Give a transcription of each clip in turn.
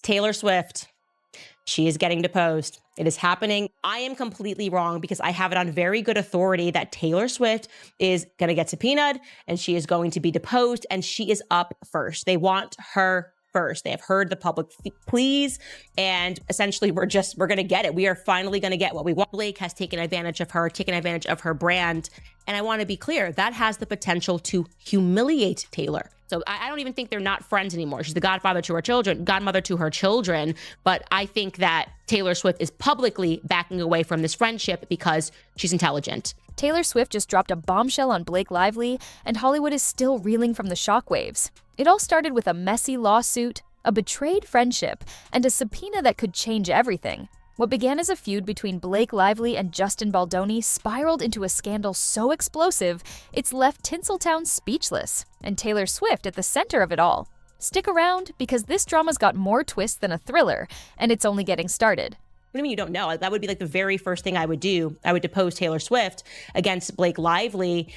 Taylor Swift. She is getting deposed. It is happening. I am completely wrong because I have it on very good authority that Taylor Swift is going to get subpoenaed and she is going to be deposed and she is up first. They want her first. They have heard the public pleas and essentially we're going to get it. We are finally going to get what we want. Blake has taken advantage of her, taken advantage of her brand. And I want to be clear, that has the potential to humiliate Taylor. So I don't even think they're not friends anymore. She's the godmother to her children. But I think that Taylor Swift is publicly backing away from this friendship because she's intelligent. Taylor Swift just dropped a bombshell on Blake Lively, and Hollywood is still reeling from the shockwaves. It all started with a messy lawsuit, a betrayed friendship, and a subpoena that could change everything. What began as a feud between Blake Lively and Justin Baldoni spiraled into a scandal so explosive, it's left Tinseltown speechless, and Taylor Swift at the center of it all. Stick around, because this drama's got more twists than a thriller, and it's only getting started. What do you mean you don't know? That would be like the very first thing I would do. I would depose Taylor Swift against Blake Lively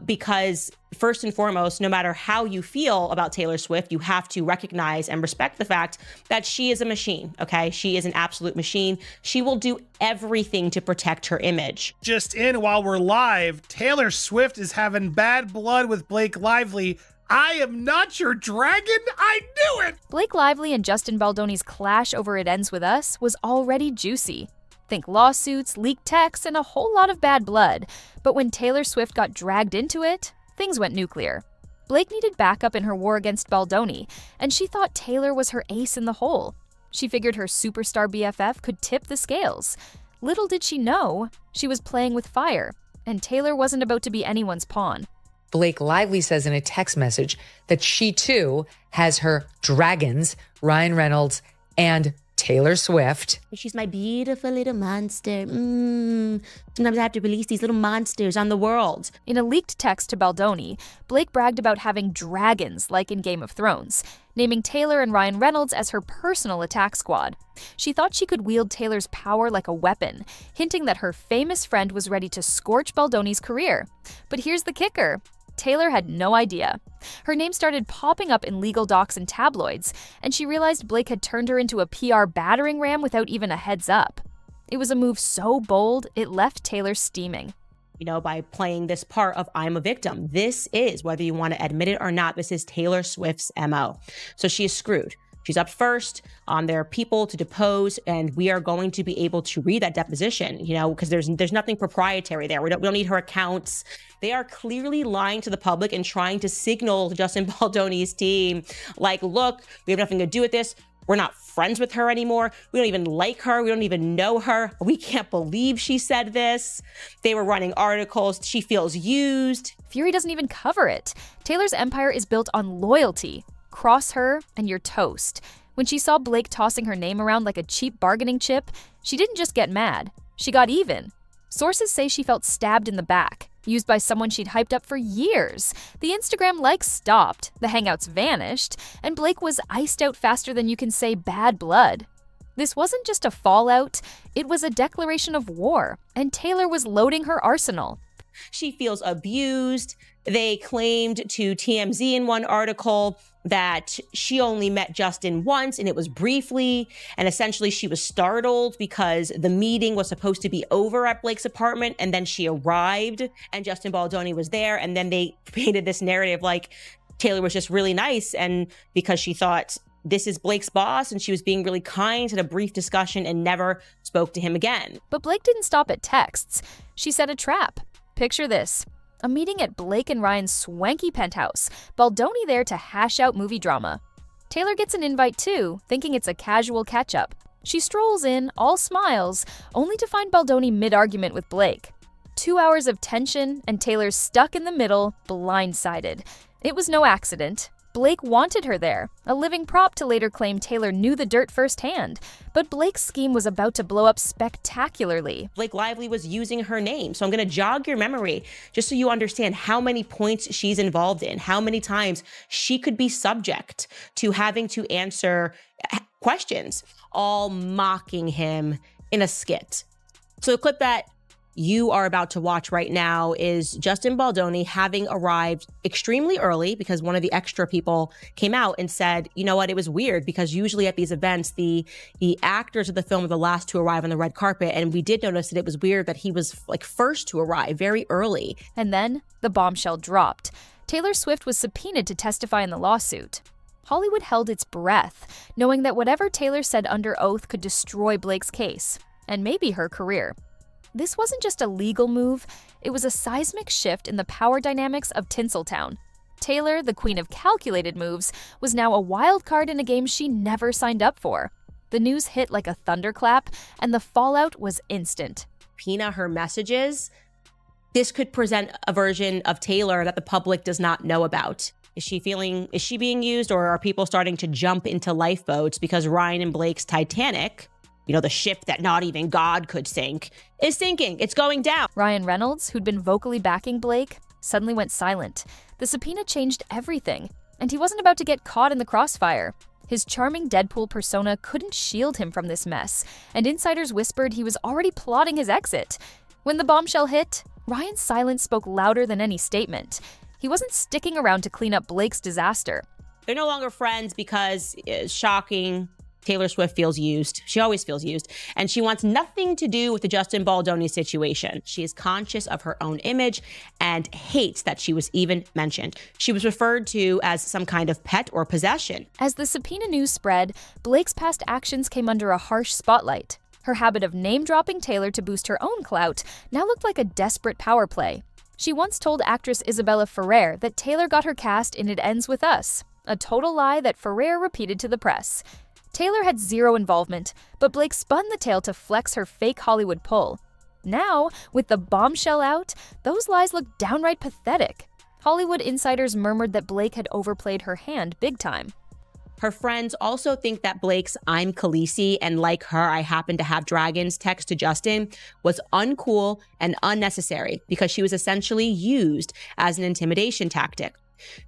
because first and foremost, no matter how you feel about Taylor Swift, you have to recognize and respect the fact that she is a machine, okay? She is an absolute machine. She will do everything to protect her image. Just in while we're live, Taylor Swift is having bad blood with Blake Lively. I am not your dragon. I knew it. Blake Lively and Justin Baldoni's clash over It Ends With Us was already juicy. Think lawsuits, leaked texts, and a whole lot of bad blood. But when Taylor Swift got dragged into it, things went nuclear. Blake needed backup in her war against Baldoni, and she thought Taylor was her ace in the hole. She figured her superstar BFF could tip the scales. Little did she know, she was playing with fire, and Taylor wasn't about to be anyone's pawn. Blake Lively says in a text message that she too has her dragons, Ryan Reynolds and Taylor Swift. She's my beautiful little monster. Sometimes I have to release these little monsters on the world. In a leaked text to Baldoni, Blake bragged about having dragons like in Game of Thrones, naming Taylor and Ryan Reynolds as her personal attack squad. She thought she could wield Taylor's power like a weapon, hinting that her famous friend was ready to scorch Baldoni's career. But here's the kicker. Taylor had no idea. Her name started popping up in legal docs and tabloids, and she realized Blake had turned her into a PR battering ram without even a heads up. It was a move so bold, it left Taylor steaming. You know, by playing this part of I'm a victim. This is, whether you want to admit it or not, this is Taylor Swift's MO. So she is screwed. She's up first. There are people to depose, and we are going to be able to read that deposition, you know, because there's nothing proprietary there. We don't need her accounts. They are clearly lying to the public and trying to signal to Justin Baldoni's team, like, look, we have nothing to do with this. We're not friends with her anymore. We don't even like her. We don't even know her. We can't believe she said this. They were running articles. She feels used. Fury doesn't even cover it. Taylor's empire is built on loyalty. Cross her and you're toast. When she saw Blake tossing her name around like a cheap bargaining chip, she didn't just get mad. She got even. Sources say she felt stabbed in the back, used by someone she'd hyped up for years. The Instagram likes stopped, the hangouts vanished, and Blake was iced out faster than you can say bad blood. This wasn't just a fallout, it was a declaration of war, and Taylor was loading her arsenal. She feels abused. They claimed to TMZ in one article that she only met Justin once and it was briefly. And essentially she was startled because the meeting was supposed to be over at Blake's apartment. And then she arrived and Justin Baldoni was there. And then they painted this narrative like Taylor was just really nice. And because she thought this is Blake's boss and she was being really kind, had a brief discussion and never spoke to him again. But Blake didn't stop at texts. She set a trap. Picture this. A meeting at Blake and Ryan's swanky penthouse, Baldoni there to hash out movie drama. Taylor gets an invite too, thinking it's a casual catch-up. She strolls in, all smiles, only to find Baldoni mid-argument with Blake. 2 hours of tension, and Taylor's stuck in the middle, blindsided. It was no accident. Blake wanted her there, a living prop to later claim Taylor knew the dirt firsthand. But Blake's scheme was about to blow up spectacularly. Blake Lively was using her name. So I'm going to jog your memory just so you understand how many points she's involved in, how many times she could be subject to having to answer questions, all mocking him in a skit. So the clip that you are about to watch right now is Justin Baldoni having arrived extremely early because one of the extra people came out and said, you know what, it was weird because usually at these events, the actors of the film are the last to arrive on the red carpet. And we did notice that it was weird that he was like first to arrive very early. And then the bombshell dropped. Taylor Swift was subpoenaed to testify in the lawsuit. Hollywood held its breath, knowing that whatever Taylor said under oath could destroy Blake's case, and maybe her career. This wasn't just a legal move, it was a seismic shift in the power dynamics of Tinseltown. Taylor, the queen of calculated moves, was now a wild card in a game she never signed up for. The news hit like a thunderclap, and the fallout was instant. Subpoena her messages. This could present a version of Taylor that the public does not know about. Is she being used, or are people starting to jump into lifeboats because Ryan and Blake's Titanic, you know, the ship that not even God could sink, is sinking. It's going down. Ryan Reynolds, who'd been vocally backing Blake, suddenly went silent. The subpoena changed everything, and he wasn't about to get caught in the crossfire. His charming Deadpool persona couldn't shield him from this mess, and insiders whispered he was already plotting his exit. When the bombshell hit, Ryan's silence spoke louder than any statement. He wasn't sticking around to clean up Blake's disaster. They're no longer friends because, shocking, Taylor Swift feels used. She always feels used. And she wants nothing to do with the Justin Baldoni situation. She is conscious of her own image and hates that she was even mentioned. She was referred to as some kind of pet or possession. As the subpoena news spread, Blake's past actions came under a harsh spotlight. Her habit of name-dropping Taylor to boost her own clout now looked like a desperate power play. She once told actress Isabella Ferrer that Taylor got her cast in It Ends With Us, a total lie that Ferrer repeated to the press. Taylor had zero involvement, but Blake spun the tale to flex her fake Hollywood pull. Now, with the bombshell out, those lies look downright pathetic. Hollywood insiders murmured that Blake had overplayed her hand big time. Her friends also think that Blake's "I'm Khaleesi and like her, I happen to have dragons" text to Justin was uncool and unnecessary because she was essentially used as an intimidation tactic.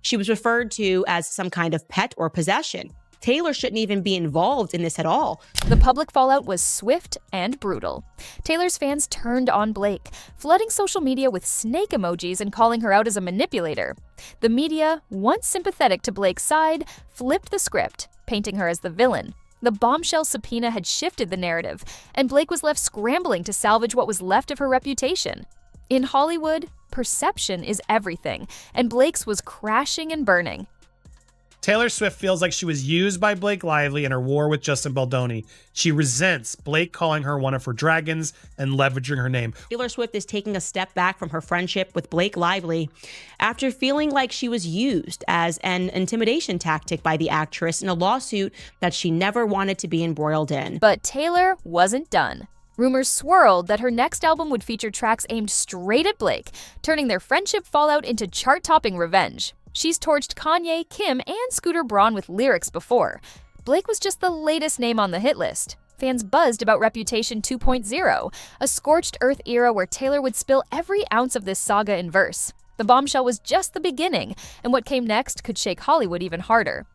She was referred to as some kind of pet or possession. Taylor shouldn't even be involved in this at all. The public fallout was swift and brutal. Taylor's fans turned on Blake, flooding social media with snake emojis and calling her out as a manipulator. The media, once sympathetic to Blake's side, flipped the script, painting her as the villain. The bombshell subpoena had shifted the narrative, and Blake was left scrambling to salvage what was left of her reputation. In Hollywood, perception is everything, and Blake's was crashing and burning. Taylor Swift feels like she was used by Blake Lively in her war with Justin Baldoni. She resents Blake calling her one of her dragons and leveraging her name. Taylor Swift is taking a step back from her friendship with Blake Lively after feeling like she was used as an intimidation tactic by the actress in a lawsuit that she never wanted to be embroiled in. But Taylor wasn't done. Rumors swirled that her next album would feature tracks aimed straight at Blake, turning their friendship fallout into chart-topping revenge. She's torched Kanye, Kim, and Scooter Braun with lyrics before. Blake was just the latest name on the hit list. Fans buzzed about Reputation 2.0, a scorched earth era where Taylor would spill every ounce of this saga in verse. The bombshell was just the beginning, and what came next could shake Hollywood even harder.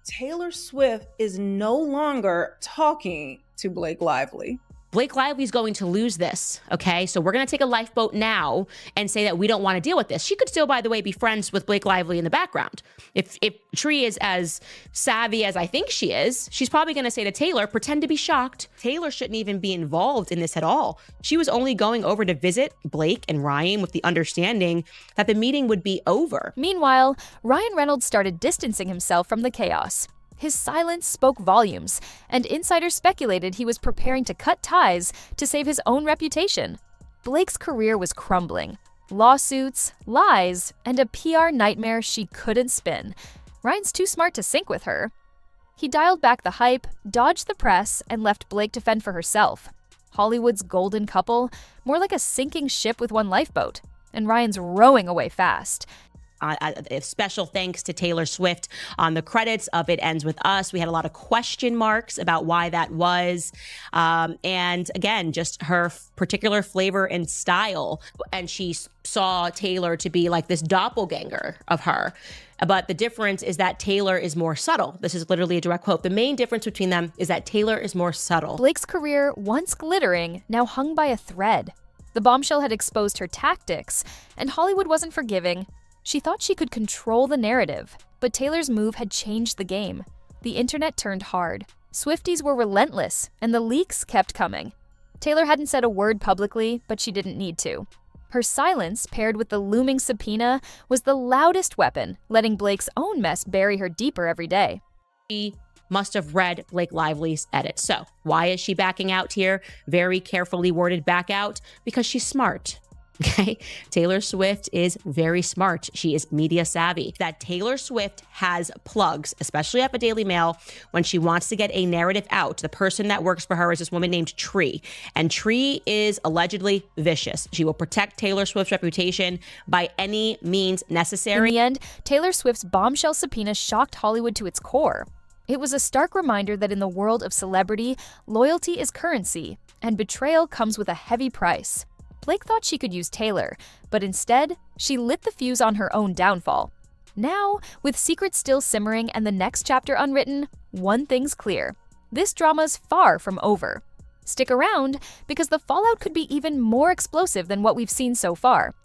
Taylor Swift is no longer talking to Blake Lively. Blake Lively's going to lose this, okay? So we're going to take a lifeboat now and say that we don't want to deal with this. She could still, by the way, be friends with Blake Lively in the background. If Tree is as savvy as I think she is, she's probably going to say to Taylor, pretend to be shocked. Taylor shouldn't even be involved in this at all. She was only going over to visit Blake and Ryan with the understanding that the meeting would be over. Meanwhile, Ryan Reynolds started distancing himself from the chaos. His silence spoke volumes, and insiders speculated he was preparing to cut ties to save his own reputation. Blake's career was crumbling. Lawsuits, lies, and a PR nightmare she couldn't spin. Ryan's too smart to sync with her. He dialed back the hype, dodged the press, and left Blake to fend for herself. Hollywood's golden couple, more like a sinking ship with one lifeboat, and Ryan's rowing away fast. Special thanks to Taylor Swift on the credits of It Ends With Us. We had a lot of question marks about why that was. And again, just her particular flavor and style. And she saw Taylor to be like this doppelganger of her. But the difference is that Taylor is more subtle. This is literally a direct quote. The main difference between them is that Taylor is more subtle. Blake's career, once glittering, now hung by a thread. The bombshell had exposed her tactics, and Hollywood wasn't forgiving. She thought she could control the narrative, but Taylor's move had changed the game. The internet turned hard. Swifties were relentless, and the leaks kept coming. Taylor hadn't said a word publicly, but she didn't need to. Her silence, paired with the looming subpoena, was the loudest weapon, letting Blake's own mess bury her deeper every day. She must have read Blake Lively's edit. So why is she backing out here? Very carefully worded back out, because she's smart. Okay, Taylor Swift is very smart. She is media savvy. That Taylor Swift has plugs, especially at the Daily Mail, when she wants to get a narrative out. The person that works for her is this woman named Tree, and Tree is allegedly vicious. She will protect Taylor Swift's reputation by any means necessary. In the end, Taylor Swift's bombshell subpoena shocked Hollywood to its core. It was a stark reminder that in the world of celebrity, loyalty is currency, and betrayal comes with a heavy price. Blake thought she could use Taylor, but instead, she lit the fuse on her own downfall. Now, with secrets still simmering and the next chapter unwritten, one thing's clear. This drama's far from over. Stick around, because the fallout could be even more explosive than what we've seen so far.